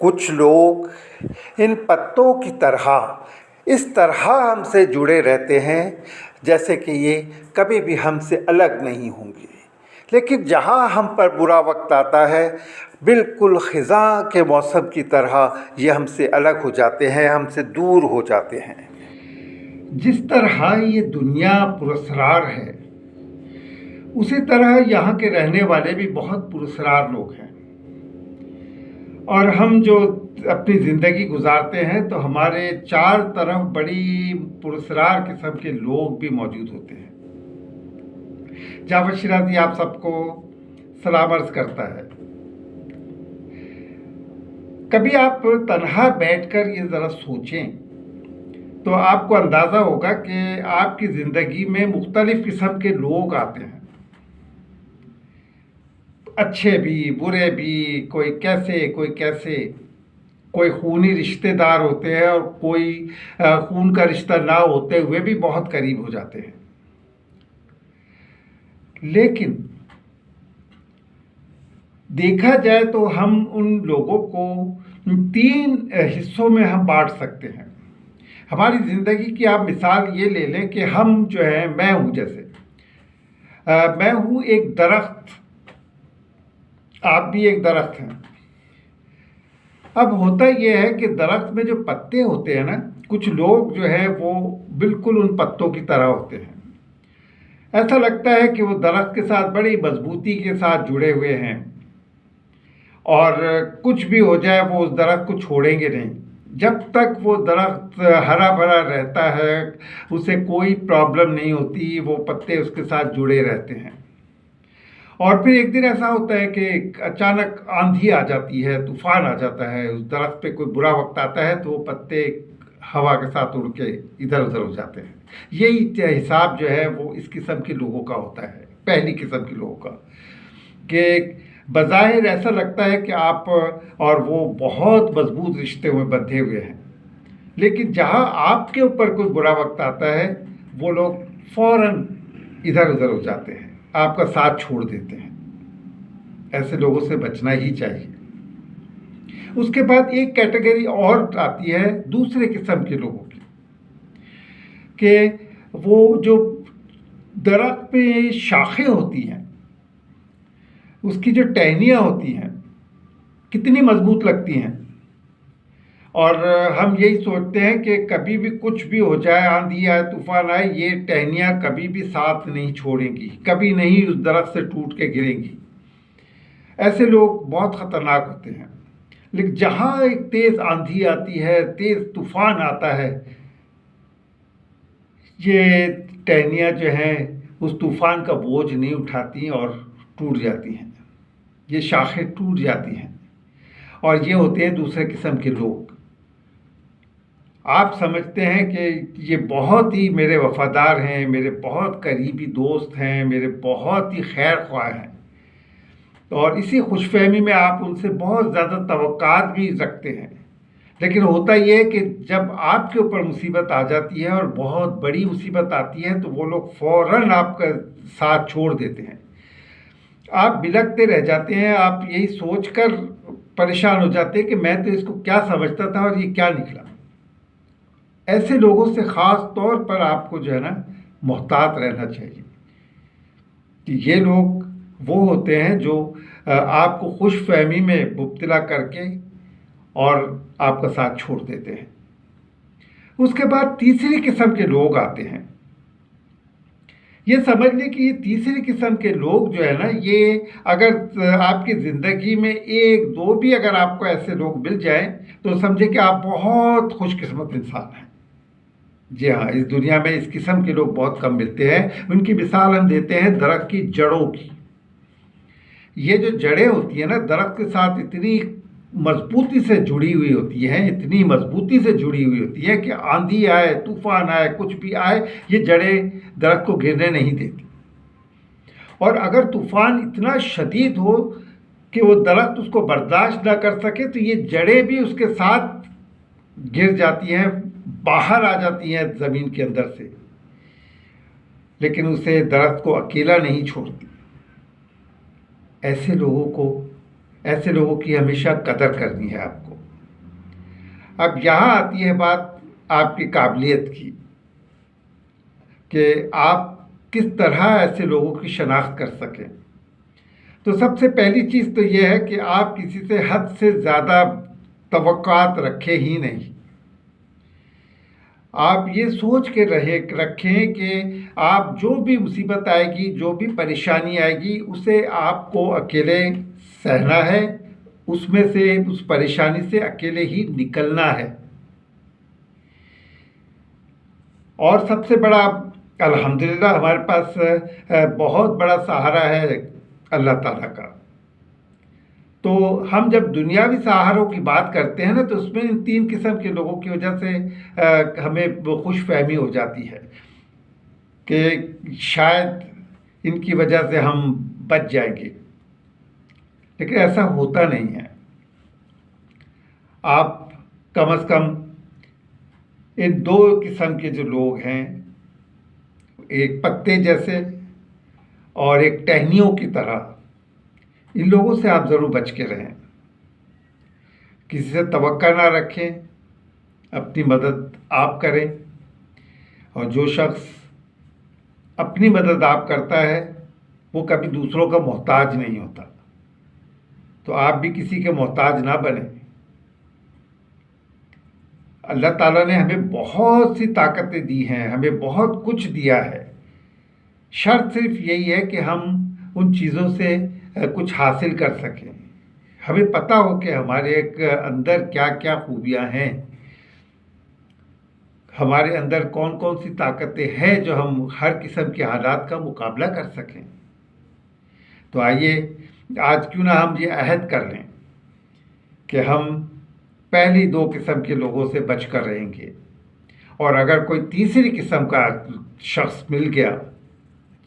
कुछ लोग इन पत्तों की तरह इस तरह हमसे जुड़े रहते हैं जैसे कि ये कभी भी हमसे अलग नहीं होंगे, लेकिन जहाँ हम पर बुरा वक्त आता है बिल्कुल ख़िज़ां के मौसम की तरह ये हमसे अलग हो जाते हैं, हमसे दूर हो जाते हैं। जिस तरह ये दुनिया पुरस्कार है, उसी तरह यहाँ के रहने वाले भी बहुत पुरस्कार लोग हैं। और हम जो अपनी ज़िंदगी गुजारते हैं तो हमारे चार तरफ बड़ी पुरस्कार किस्म के लोग भी मौजूद होते हैं। जावेद शिराजी आप सबको सलाम अर्ज़ करता है। कभी आप तन्हा बैठकर ये ज़रा सोचें तो आपको अंदाज़ा होगा कि आपकी ज़िंदगी में मुख्तलिफ़ किस्म के लोग आते हैं, अच्छे भी बुरे भी, कोई कैसे कोई कैसे। कोई खूनी रिश्तेदार होते हैं और कोई खून का रिश्ता ना होते हुए भी बहुत करीब हो जाते हैं। लेकिन देखा जाए तो हम उन लोगों को तीन हिस्सों में हम बांट सकते हैं। हमारी ज़िंदगी की आप मिसाल ये ले लें कि हम जो है, मैं हूँ जैसे मैं हूँ एक दरख्त, आप भी एक दरख्त हैं। अब होता यह है कि दरख्त में जो पत्ते होते हैं ना, कुछ लोग जो है वो बिल्कुल उन पत्तों की तरह होते हैं। ऐसा लगता है कि वो दरख्त के साथ बड़ी मजबूती के साथ जुड़े हुए हैं और कुछ भी हो जाए वो उस दरख्त को छोड़ेंगे नहीं। जब तक वो दरख्त हरा भरा रहता है, उसे कोई प्रॉब्लम नहीं होती, वो पत्ते उसके साथ जुड़े रहते हैं। और फिर एक दिन ऐसा होता है कि अचानक आंधी आ जाती है, तूफान आ जाता है, उस दरख्त पे कोई बुरा वक्त आता है तो वो पत्ते हवा के साथ उड़ के इधर उधर हो जाते हैं। यही हिसाब जो है वो इस किस्म के लोगों का होता है, पहली किस्म के लोगों का, कि बज़ाहिर ऐसा लगता है कि आप और वो बहुत मजबूत रिश्ते में बंधे हुए हैं, लेकिन जहाँ आपके ऊपर कोई बुरा वक्त आता है वो लोग फ़ौरन इधर उधर हो जाते हैं, आपका साथ छोड़ देते हैं। ऐसे लोगों से बचना ही चाहिए। उसके बाद एक कैटेगरी और आती है दूसरे किस्म के लोगों की, कि वो जो दरख्त पे शाखें होती हैं, उसकी जो टहनियाँ होती हैं कितनी मजबूत लगती हैं, और हम यही सोचते हैं कि कभी भी कुछ भी हो जाए, आंधी आए तूफान आए, ये टहनियाँ कभी भी साथ नहीं छोड़ेंगी, कभी नहीं उस दरख्त से टूट के गिरेंगी। ऐसे लोग बहुत ख़तरनाक होते हैं। लेकिन जहाँ एक तेज़ आंधी आती है, तेज़ तूफान आता है, ये टहनियाँ जो हैं उस तूफान का बोझ नहीं उठाती और टूट जाती हैं, ये शाखें टूट जाती हैं। और ये होते हैं दूसरे किस्म के लोग। आप समझते हैं कि ये बहुत ही मेरे वफ़ादार हैं, मेरे बहुत करीबी दोस्त हैं, मेरे बहुत ही खैर ख्वाह हैं, और इसी खुशफहमी में आप उनसे बहुत ज़्यादा तवक्कात भी रखते हैं। लेकिन होता ये है कि जब आपके ऊपर मुसीबत आ जाती है और बहुत बड़ी मुसीबत आती है तो वो लोग फ़ौरन आपका साथ छोड़ देते हैं। आप बिलखते रह जाते हैं, आप यही सोचकर परेशान हो जाते हैं कि मैं तो इसको क्या समझता था और ये क्या निकला। ऐसे लोगों से ख़ास तौर पर आपको जो है ना मोहतात रहना चाहिए, कि ये लोग वो होते हैं जो आपको खुशफहमी में मुब्तला करके और आपका साथ छोड़ देते हैं। उसके बाद तीसरी किस्म के लोग आते हैं। ये समझ लें कि ये तीसरी किस्म के लोग जो है ना, ये अगर आपकी ज़िंदगी में एक दो भी अगर आपको ऐसे लोग मिल जाएं तो समझे कि आप बहुत खुशकिस्मत इंसान हैं। जी हाँ, इस दुनिया में इस किस्म के लोग बहुत कम मिलते हैं। उनकी मिसाल हम देते हैं दरख्त की जड़ों की। ये जो जड़ें होती हैं ना, दरख्त के साथ इतनी मजबूती से जुड़ी हुई होती हैं, इतनी मजबूती से जुड़ी हुई होती है कि आंधी आए तूफान आए कुछ भी आए, ये जड़ें दरख्त को गिरने नहीं देती। और अगर तूफान इतना शदीद हो कि वो दरख्त उसको बर्दाश्त ना कर सके तो ये जड़ें भी उसके साथ गिर जाती हैं, बाहर आ जाती हैं ज़मीन के अंदर से, लेकिन उसे दरख्त को अकेला नहीं छोड़ती। ऐसे लोगों की हमेशा कदर करनी है आपको। अब यहाँ आती है बात आपकी काबिलियत की, कि आप किस तरह ऐसे लोगों की शनाख्त कर सकें। तो सबसे पहली चीज़ तो ये है कि आप किसी से हद से ज़्यादा तवक्कुआत रखें ही नहीं। आप ये सोच के रखें कि आप जो भी मुसीबत आएगी, जो भी परेशानी आएगी, उसे आपको अकेले सहना है, उसमें से, उस परेशानी से अकेले ही निकलना है। और सबसे बड़ा, अल्हम्दुलिल्लाह हमारे पास बहुत बड़ा सहारा है अल्लाह ताला का। तो हम जब दुनियावी सहारों की बात करते हैं ना, तो उसमें इन 3 किस्म के लोगों की वजह से हमें वो खुशफ़हमी हो जाती है कि शायद इनकी वजह से हम बच जाएंगे, लेकिन ऐसा होता नहीं है। आप कम से कम इन 2 किस्म के जो लोग हैं, एक पत्ते जैसे और एक टहनियों की तरह, इन लोगों से आप ज़रूर बच के रहें। किसी से तवक्का ना रखें, अपनी मदद आप करें, और जो शख्स अपनी मदद आप करता है वो कभी दूसरों का मोहताज नहीं होता। तो आप भी किसी के मोहताज ना बने। अल्लाह ताला ने हमें बहुत सी ताकतें दी हैं, हमें बहुत कुछ दिया है। शर्त सिर्फ यही है कि हम उन चीज़ों से कुछ हासिल कर सकें। हमें पता हो कि हमारे एक अंदर क्या क्या खूबियाँ हैं, हमारे अंदर कौन कौन सी ताकतें हैं जो हम हर किस्म के हालात का मुकाबला कर सकें। तो आइए आज क्यों ना हम ये अहद कर लें कि हम पहली 2 किस्म के लोगों से बच कर रहेंगे, और अगर कोई तीसरी किस्म का शख्स मिल गया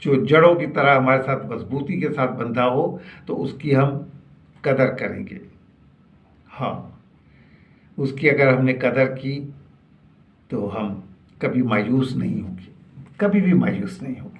जो जड़ों की तरह हमारे साथ मजबूती के साथ बंधा हो, तो उसकी हम कदर करेंगे। हाँ, उसकी अगर हमने कदर की तो हम कभी मायूस नहीं होंगे, कभी भी मायूस नहीं होंगे।